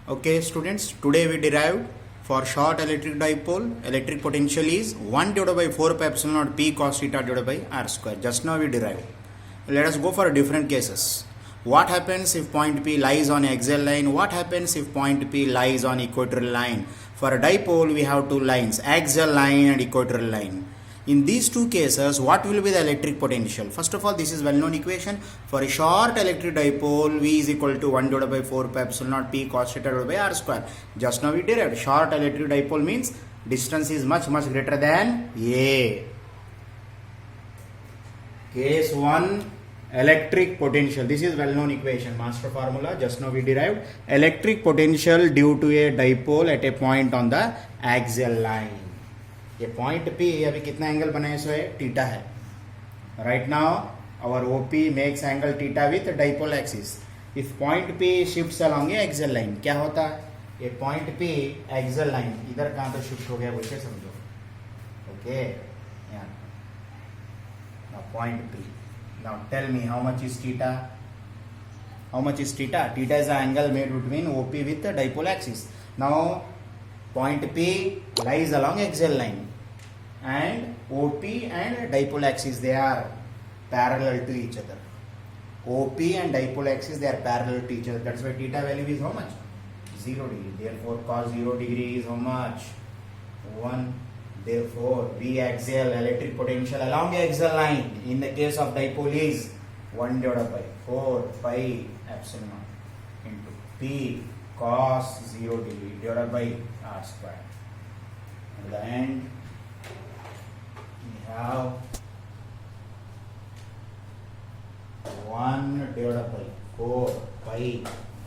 Okay, students, today we derived for short electric dipole, electric potential is 1 divided by 4 pi epsilon naught P cos theta divided by R square. Just now we derived. Let us go for different cases. What happens if point P lies on axial line? What happens if point P lies on equatorial line? For a dipole, we have two lines, axial line and equatorial line. In these two cases, what will be the electric potential? First of all, this is well-known equation. For a short electric dipole, V is equal to 1 divided by 4 pi epsilon naught P cos theta divided by R square. Just now we derived. Short electric dipole means distance is much greater than A. Case 1, electric potential. This is well-known equation, master formula. Just now we derived. Electric potential due to a dipole at a point on the axial line. ये point P अभी कितना angle बनाए सो है theta है. Right now our OP makes angle theta with dipole axis. If point P shifts along a axial line, क्या होता है? ये पॉइंट P एक्सियल लाइन इधर कहाँ तो शिफ्ट हो गया बोल के समझो. Okay, now point P. Now tell me how much is theta? How much is theta? Theta is the angle made between OP with the dipole axis. Now point P lies along axial line and OP and dipole axis, they are parallel to each other. OP and dipole axis, they are parallel to each other. That's why theta value is how much? 0 degree. Therefore cos 0 degree is how much? 1. Therefore V axial electric potential along axial line in the case of dipole is 1 divided by 4 pi epsilon naught into P cos 0 degree divided by R square. At the end we have 1 divided by 4 pi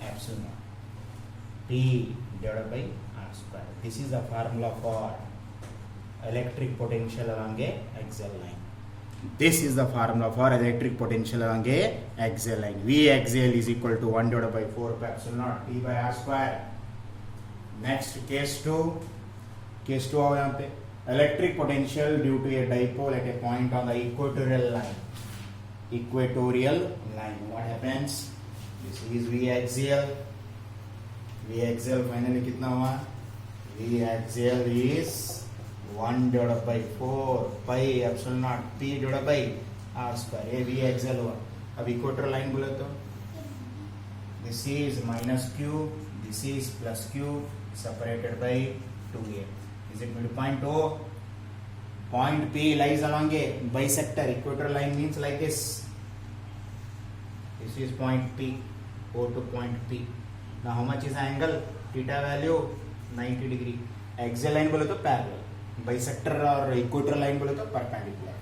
epsilon naught P divided by R square. This is the formula for electric potential along a axial line. This is the formula for electric potential along a axial line. V axial is equal to 1 divided by 4 pi epsilon naught P by R square. Next case 2. Case 2 आओ यहाँ पे. Electric potential due to a dipole at a point on the equatorial line. Equatorial line. What happens? This is V axial. V axial finally कितना हुआ? V axial is 1 divided by 4 pi epsilon naught P divided by R square. ये V axial हुआ. अब equatorial line बोले तो this is minus Q, this is plus Q separated by 2A. Is it midpoint O? Point P lies along a bisector. Equatorial line means like this. This is point P, O to point P. Now how much is the angle? Theta value 90 degree. Axial line बोले तो parallel. Bisector और equatorial line बोले तो perpendicular.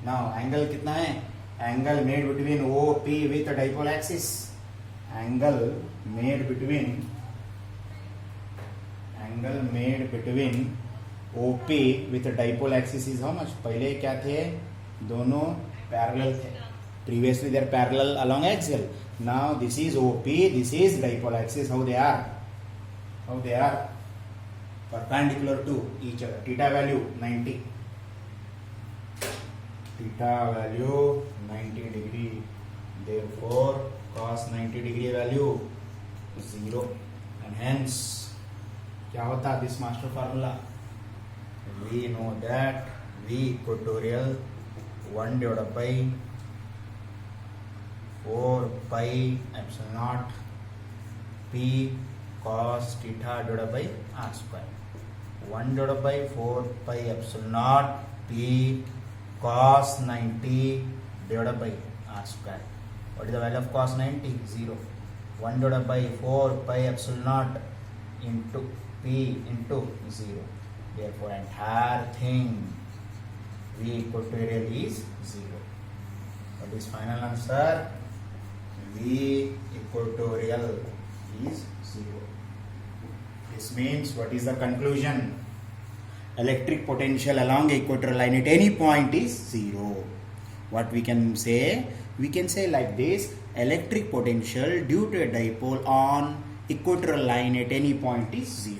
Now angle कितना है? Angle made between OP with a dipole axis. Angle made between OP with a dipole axis is how much? पहले क्या थे? दोनों parallel थे. Previously they are parallel along axial. Now this is OP, this is dipole axis. How they are? Perpendicular to each other. Theta value 90. Theta value 90 degree. Therefore cos 90 degree value 0. And hence क्या होता है this master formula? We know that V equatorial 1 divided by 4 pi epsilon naught P cos theta divided by R square. 1 divided by 4 pi epsilon naught P cos 90 divided by R square. What is the value of cos 90? 0. 1 divided by 4 pi epsilon naught into P into 0. Therefore entire thing V equatorial is 0. What is final answer? V equatorial is 0. This means what is the conclusion? Electric potential along equatorial line at any point is 0. What we can say? We can say like this: electric potential due to a dipole on equatorial line at any point is 0.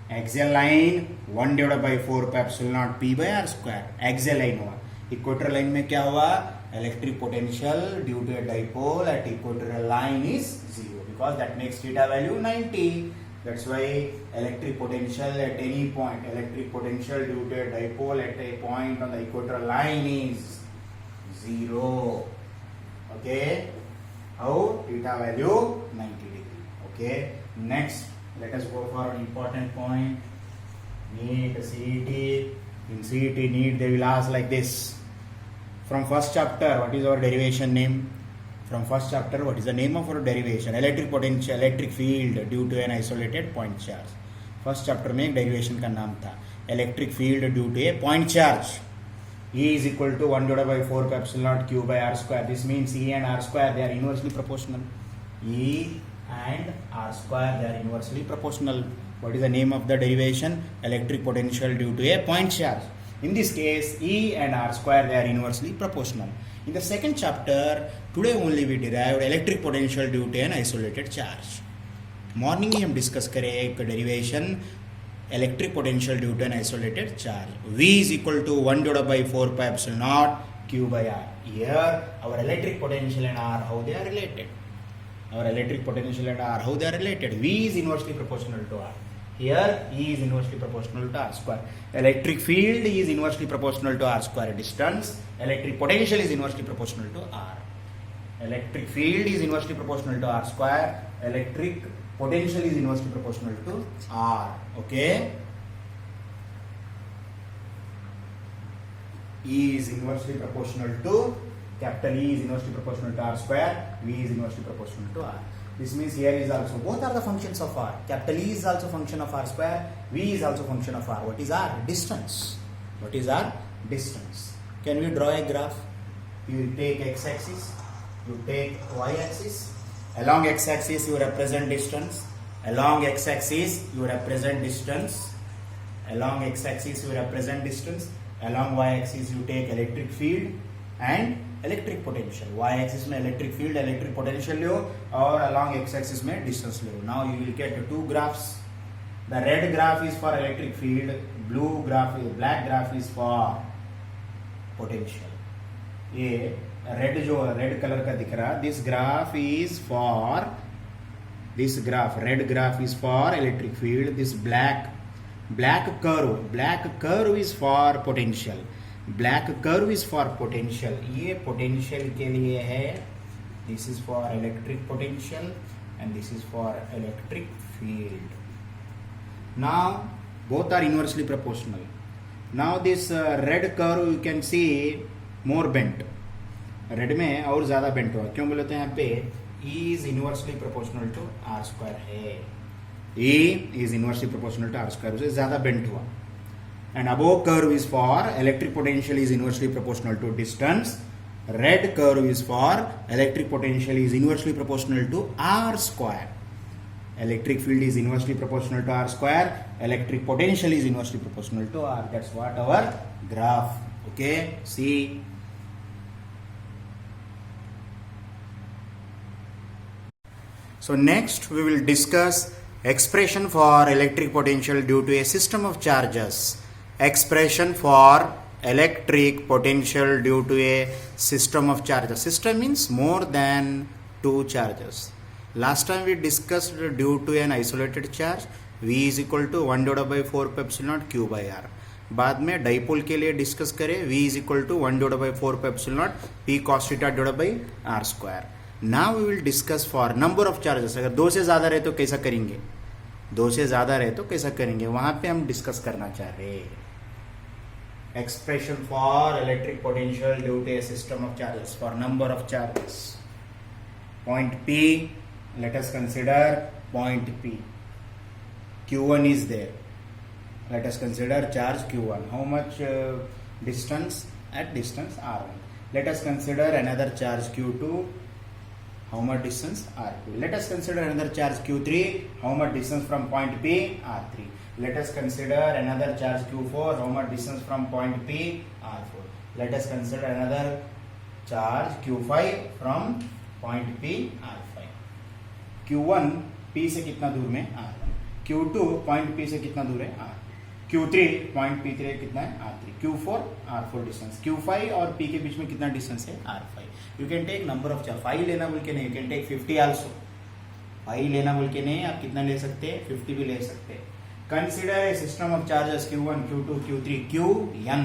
Axial line 1 divided by 4 pi epsilon naught P by R square. Axial line हुआ. Equatorial line में क्या हुआ? Electric potential due to a dipole at equatorial line is 0 because that makes theta value 90. That's why electric potential at any point, electric potential due to a dipole at a point on the equatorial line is 0. Okay, how? Theta value 90 degree. Okay, next let us go for an important point. NEET, CET. In CET NEET they will ask like this. From first chapter, what is our derivation name? From first chapter, what is the name of our derivation? Electric potential, electric field due to an isolated point charge. First chapter में derivation का नाम था electric field due to a point charge. E is equal to 1 divided by 4 pi epsilon naught q by r square. This means E and r square they are inversely proportional. E and r square they are inversely proportional. What is the name of the derivation? Electric potential due to a point charge. In this case, E and r square they are inversely proportional. In the second chapter, today only we derived electric potential due to an isolated charge. Morning ही हम discuss करें एक derivation electric potential due to an isolated charge. V is equal to 1 divided by 4 pi epsilon naught q by r. Here our electric potential and r how they are related. Our electric potential and r how they are related. V is inversely proportional to r. Here E is inversely proportional to r square. Electric field is inversely proportional to r square distance. Electric potential is inversely proportional to r. Electric field is inversely proportional to r square. Electric potential is inversely proportional to r. Okay. E is inversely proportional to capital E is inversely proportional to r square. V is inversely proportional to r. This means here is also, both are the functions of r. Capital E is also function of r square. V is also function of r. What is r? Distance. What is r? Distance. Can we draw a graph? You take x-axis, you take y-axis. Along x-axis you represent distance. Along x-axis you represent distance. Along x-axis you represent distance. Along y-axis you take electric field and electric potential. Y-axis में electric field, electric potential लो और along x-axis में distance low. Now you will get two graphs. The red graph is for electric field, black graph is for potential. ये red जो red color का दिख रहा, this graph is for red graph is for electric field. This black curve is for potential. Black curve is for potential. ये potential के लिए है. This is for electric potential and this is for electric field. Now both are inversely proportional. Now this red curve you can see more bent. Red में और ज्यादा bent हुआ. क्यों बोलते हैं यहाँ पे? E is inversely proportional to r square है. E is inversely proportional to r square, उसे ज्यादा बेंट हुआ. And above curve is for electric potential is inversely proportional to distance. Red curve is for electric potential is inversely proportional to r square. Electric field is inversely proportional to r square. Electric potential is inversely proportional to r. That's what our graph. Okay, see. So next we will discuss expression for electric potential due to a system of charges. Expression for electric potential due to a system of charges. System means more than two charges. Last time we discussed due to an isolated charge, V is equal to 1 divided by 4 pi epsilon naught q by r. बाद में dipole के लिए discuss करें. V is equal to 1 divided by 4 pi epsilon naught p cos theta divided by r square. Now we will discuss for number of charges. अगर दो से ज्यादा रहे तो कैसा करेंगे? दो से ज्यादा रहे तो कैसा करेंगे? वहां पे हम डिस्कस करना चाह रहे हैं. Expression for electric potential due to a system of charges for number of charges. Point P, let us consider point P. Q1 is there. Let us consider charge Q1. How much distance? At distance R1. Let us consider another charge Q2. How much distance? R2. Let us consider another charge Q3. How much distance from point P? R3. Let us consider another charge Q4. How much distance from point P? R4. Let us consider another charge Q5 from point P, R5. Q1 P से कितना दूर में? R1. Q2 point P से कितना दूर है? R. Q3 point P3 कितना है? R3. Q4 R4 distance. Q5 और P के बीच में कितना डिस्टेंस है? R5. You can take number of charge. 5 लेना बोल के नहीं. You can take 50 also. पाई लेना बोल के नहीं, आप कितना ले सकते हैं, 50 भी ले सकते हैं. Consider a system of charges Q1, Q2, Q3, Qn,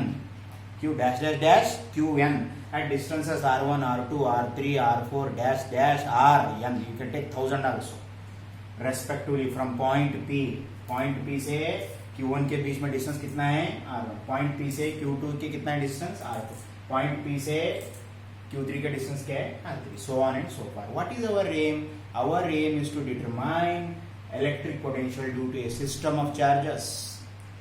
Q dash dash dash Qn at distances R1, R2, R3, R4 dash dash Rn. You can take 1000 also respectively from point P. Point P से Q1 के बीच में distance कितना है, R1. Point P से Q2 के कितना है distance, R2. Point P से Q3 का डिस्टेंस क्या है, R3. So on and so forth. What is our aim? Our aim is to determine electric potential due to a system of charges.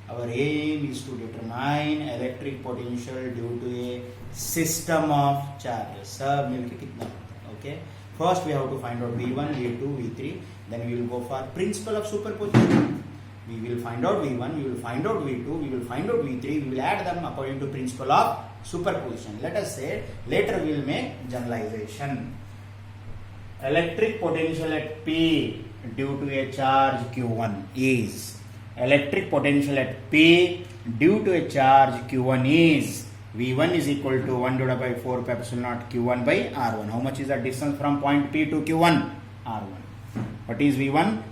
Our aim is to determine electric potential due to a system of charges. सब मिलके कितना होता है, okay? First we have to find out V1, V2, V3. Then we will go for principle of superposition. We will find out V1, we will find out V2, we will find out V3. We will add them according to principle of superposition. Let us say later we will make generalization. Electric potential at P due to a charge Q1 is, electric potential at P due to a charge Q1 is V1 is equal to 1 divided by 4 pi epsilon naught Q1 by R1. How much is the distance from point P to Q1? R1. What is V1?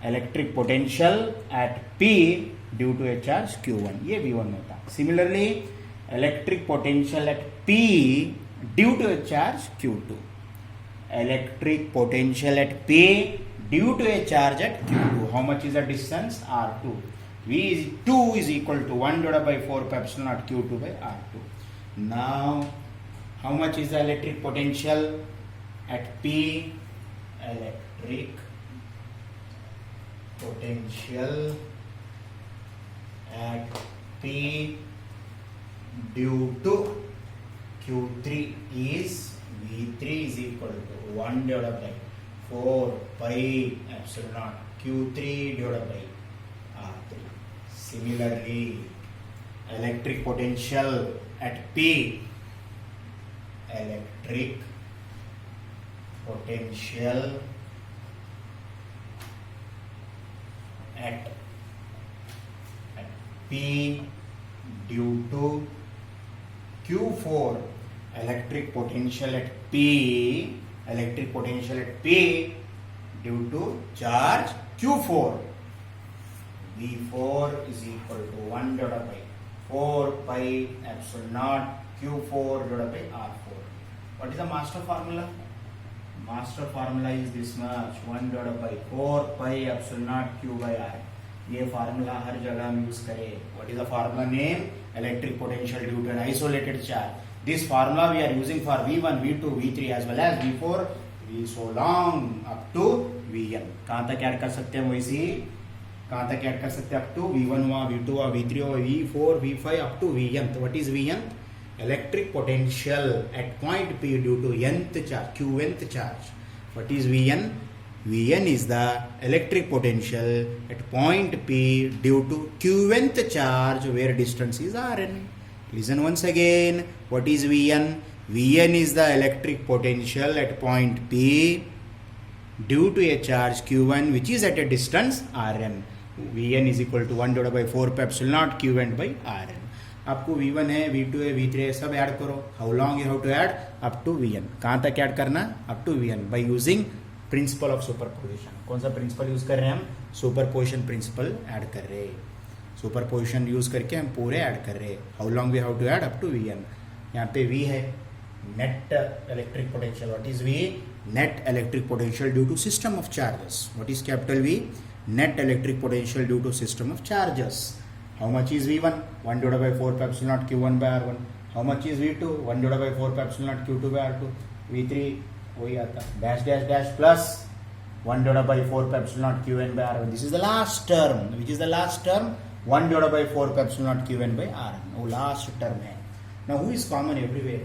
Electric potential at P due to a charge Q1. ये V1 होता. Similarly, electric potential at P due to a charge Q2. Electric potential at P due to a charge at Q2. How much is the distance? R2. V2 is equal to 1 divided by 4 pi epsilon naught Q2 by R2. Now, how much is the electric potential at P? Electric potential at P due to Q3 is V3 is equal to 1 divided by 4 pi epsilon naught Q3 divided by R3. Similarly, electric potential at P, electric potential at P due to Q4, electric potential at P, electric potential at P due to charge Q4, V4 is equal to 1 divided by 4 pi epsilon naught Q4 divided by R4. What is the master formula? Master formula is this much, 1 divided by 4 pi epsilon naught Q by R. ये formula हर जगह हम use करें. What is the formula name? Electric potential due to an isolated charge. This formula we are using for V1, V2, V3 as well as V4, V so long up to Vn. कहाँ तक add कर सकते हैं वैसे ही, कहाँ तक add कर सकते हैं up to V1 हुआ, V2 हुआ, V3 हुआ, V4, V5 up to Vn. So what is Vn? Electric potential at point P due to nth charge, qnth charge. What is Vn? Vn is the electric potential at point P due to qnth charge where distance is Rn. Listen once again. What is Vn? Vn is the electric potential at point P due to a charge Q1 which is at a distance Rn. Vn is equal to 1 divided by 4 pi epsilon naught Qn by Rn. आपको V1 है, V2 है, V3 है, सब add करो. How long you have to add? Up to Vn. कहाँ तक add करना? Up to Vn by using principle of superposition. कौन सा प्रिंसिपल यूज कर रहे हैं हम? सुपरपोजिशन प्रिंसिपल ऐड कर रहे हैं. सुपरपोजिशन यूज करके हम पूरे ऐड कर रहे हैं. How long we have to add? Up to Vn. यहाँ पे V है net electric potential. What is V? Net electric potential due to system of charges. What is capital V? Net electric potential due to system of charges. How much is V1? 1 divided by 4 pi epsilon naught Q1 by R1. How much is V2? 1 divided by 4 pi epsilon naught Q2 by R2. V3 वही आता dash dash dash plus 1 divided by 4 pi epsilon naught Qn by R1. This is the last term. Which is the last term? 1 divided by 4 pi epsilon naught Qn by Rn. वो last term है. Now who is common everywhere?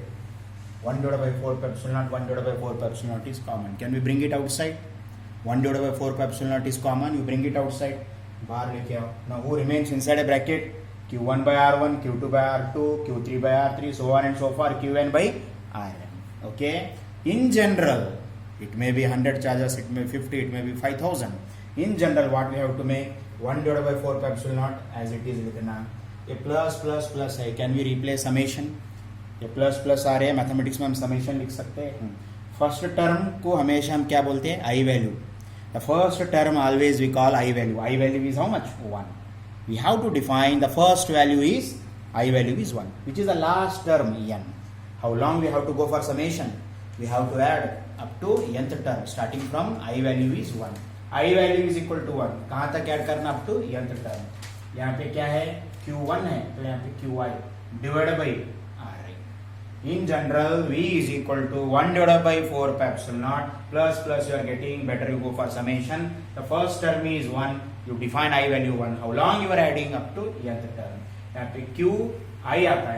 1 divided by 4 pi epsilon naught, 1 divided by 4 pi epsilon naught is common. Can we bring it outside? 1 divided by 4 pi epsilon naught is common. You bring it outside. बाहर लेके आओ. Now who remains inside a bracket? Q1 by R1, Q2 by R2, Q3 by R3, so on and so forth, Qn by Rn. Okay? In general, it may be 100 charges, it may be 50, it may be 5000. In general, what we have to make? 1 divided by 4 pi epsilon naught as it is written. A plus plus plus है. Can we replace summation? ये plus plus आ रहे हैं, mathematics में हम summation लिख सकते हैं. First term को हमेशा हम क्या बोलते हैं? I value. The first term always we call I value. I value is how much? 1. We have to define the first value is I value is 1, which is the last term n. How long we have to go for summation? We have to add up to nth term starting from I value is 1. I value is equal to 1. कहाँ तक add करना up to nth term? यहाँ पे क्या है? Q1 है तो यहाँ पे Qi divided by Ri. In general, V is equal to 1 divided by 4 pi epsilon naught plus you are getting, better you go for summation. The first term is 1. You define I value 1. How long you are adding up to nth term? यहाँ पे Qi आता है. यहाँ पे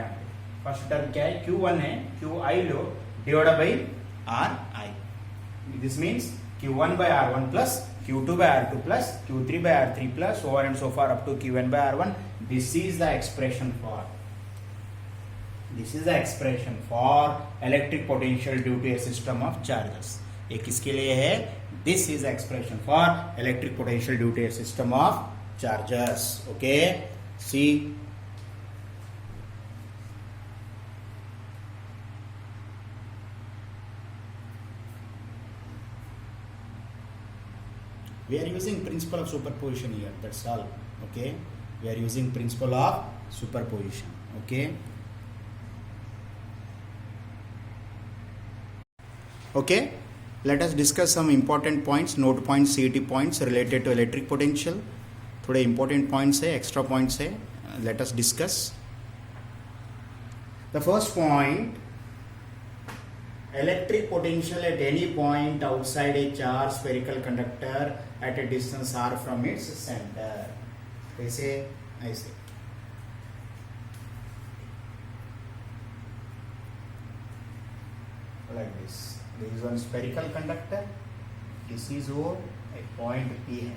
first term क्या है? Q1 है. Qi low divided by Ri. This means Q1 by R1 plus Q2 by R2 plus Q3 by R3 plus so on and so far up to Qn by R1. This is the expression for electric potential due to a system of charges. एक इसके लिए है, this is the expression for electric potential due to a system of charges. Okay, see. We are using principle of superposition here, that's all. Okay, we are using principle of superposition. Okay, let us discuss some important points, note points, CET points related to electric potential. थोड़े important points है, extra points है, let us discuss. The first point, electric potential at any point outside a charged spherical conductor at a distance r from its center. ऐसे like this. This is one spherical conductor. This is O, a point P है.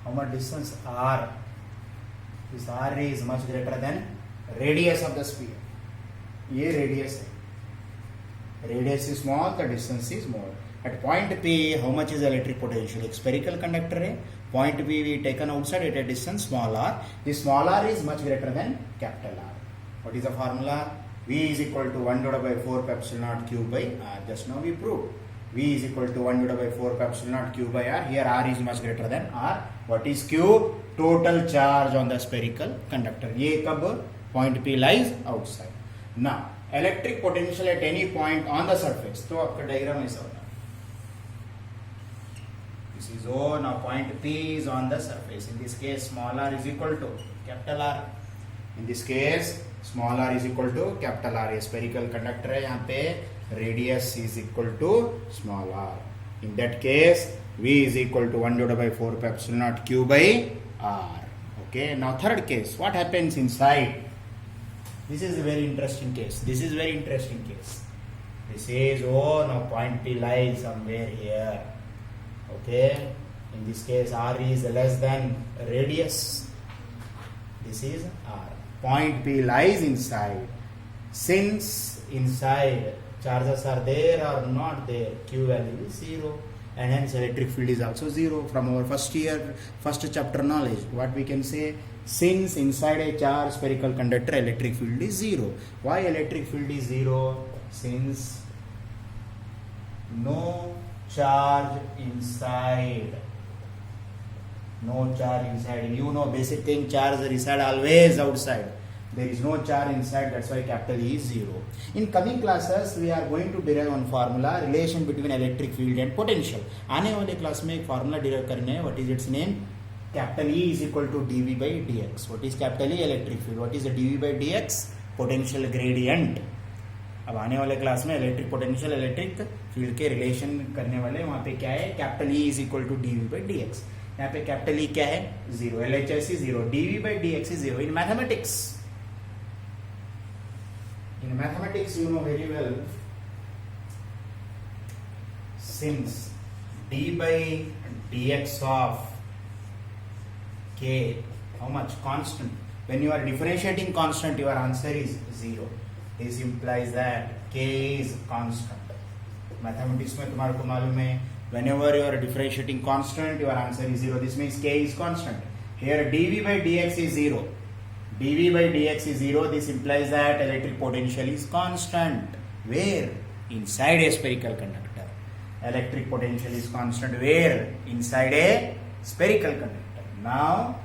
How much distance r? This r is much greater than radius of the sphere. ये radius है. Radius is small, the distance is small. At point P, how much is electric potential? एक spherical conductor है. Point P we taken outside at a distance small r. This small r is much greater than capital R. What is the formula? V is equal to 1 divided by 4 pi epsilon naught Q by R. Just now we proved. V is equal to 1 divided by 4 pi epsilon naught Q by R. Here R is much greater than R. What is Q? Total charge on the spherical conductor. ये कब? Point P lies outside. Now, electric potential at any point on the surface. तो आपका diagram ऐसा होगा. This is O. Now point P is on the surface. In this case, small r is equal to capital R. In this case, small r is equal to capital R. ये spherical conductor है. यहाँ पे radius is equal to small r. In that case, V is equal to 1 divided by 4 pi epsilon naught Q by R. Okay. Now third case, what happens inside? This is a very interesting case. This is O. Now point P lies somewhere here. Okay. In this case, R is less than radius. This is R. Point P lies inside. Since inside charges are there or not there, Q value is 0. And hence electric field is also 0. From our first chapter knowledge, what we can say? Since inside a charged spherical conductor, electric field is 0. Why electric field is 0? Since no charge inside. You know basic thing, charge reside always outside. There is no charge inside, that's why capital E is 0. In coming classes, we are going to derive one formula, relation between electric field and potential. आने वाले class में एक formula derive करने हैं. What is its name? Capital E is equal to dV by dx. What is capital E? Electric field. What is the dV by dx? Potential gradient. अब आने वाले class में इलेक्ट्रिक पोटेंशियल इलेक्ट्रिक फील्ड के relation करने वाले, वहां पे क्या है? Capital E is equal to dV by dx. यहाँ पे कैपिटल E क्या है? 0. LHS is 0. dV by dx is 0. In mathematics you know very well, since d by dx of k, how much? Constant. When you are differentiating constant, your answer is 0. This implies that k is constant. Mathematics में तुम्हारे को मालूम है, whenever you are differentiating constant, your answer is 0. This means k is constant. Here dV by dx is 0. dV by dx is 0. This implies that electric potential is constant. Where? Inside a spherical conductor. electric potential is constant where? Inside a spherical conductor. Now,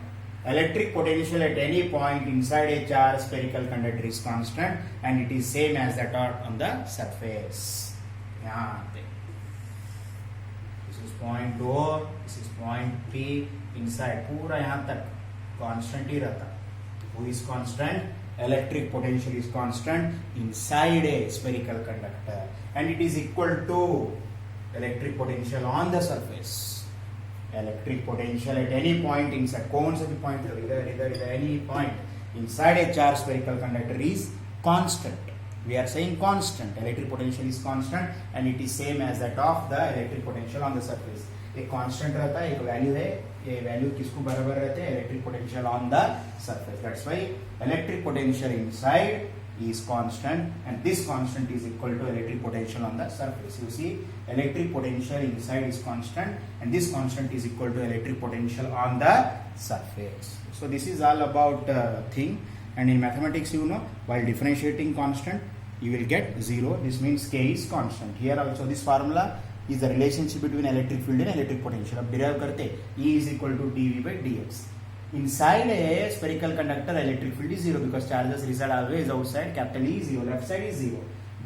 electric potential at any point inside a charged spherical conductor is constant and it is same as that on the surface. यहाँ पे. This is point O, this is point P. Inside पूरा यहाँ तक constant ही रहता. Who is constant? Electric potential is constant inside a spherical conductor and it is equal to electric potential on the surface. Electric potential at any point inside, कौन सा भी point इधर any point inside a charged spherical conductor is constant. We are saying constant. Electric potential is constant and it is same as that of the electric potential on the surface. एक constant रहता है, एक value है, ये value किसको बराबर रहते हैं? Electric potential on the surface. That's why electric potential inside is constant and this constant is equal to electric potential on the surface. You see, electric potential inside is constant and this constant is equal to electric potential on the surface. So this is all about thing, and in mathematics you know, while differentiating constant you will get 0. This means K is constant. Here also this formula is the relationship between electric field and electric potential. अब derive करते E is equal to dV by dx. Inside a spherical conductor, electric field is 0 because charges reside always outside. Capital E is 0, left side is 0.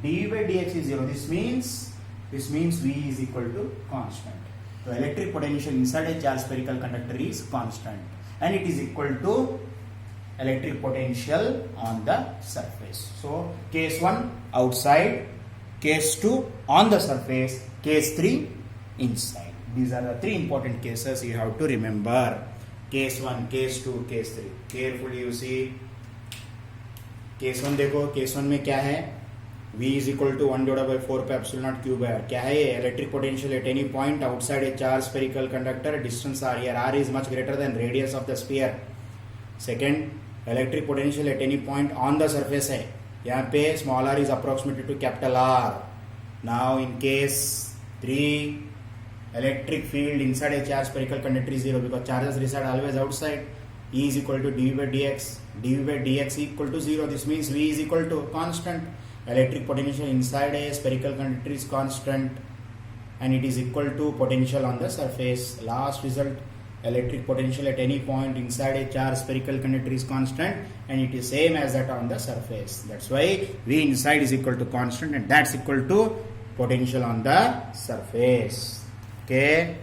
dV by dx is 0. This means V is equal to constant. So electric potential inside a charged spherical conductor is constant and it is equal to electric potential on the surface. So case 1 outside, case 2 on the surface, case 3 inside. These are the 3 important cases you have to remember. Case 1, case 2, case 3. Carefully you see. Case 1 देखो, case 1 में क्या है? V is equal to 1 divided by 4 pi epsilon naught q by r. क्या है ये? Electric potential at any point outside a charged spherical conductor, distance r. Here r is much greater than radius of the sphere. Second, electric potential at any point on the surface है. यहाँ पे small r is approximated to capital R. Now in case 3, electric field inside a charged spherical conductor is 0 because charges reside always outside. E is equal to dV by dx. dV by dx equal to 0. This means V is equal to constant. Electric potential inside a spherical conductor is constant and it is equal to potential on the surface. Last result, electric potential at any point inside a charged spherical conductor is constant and it is same as that on the surface. That's why V inside is equal to constant and that's equal to potential on the surface. Okay.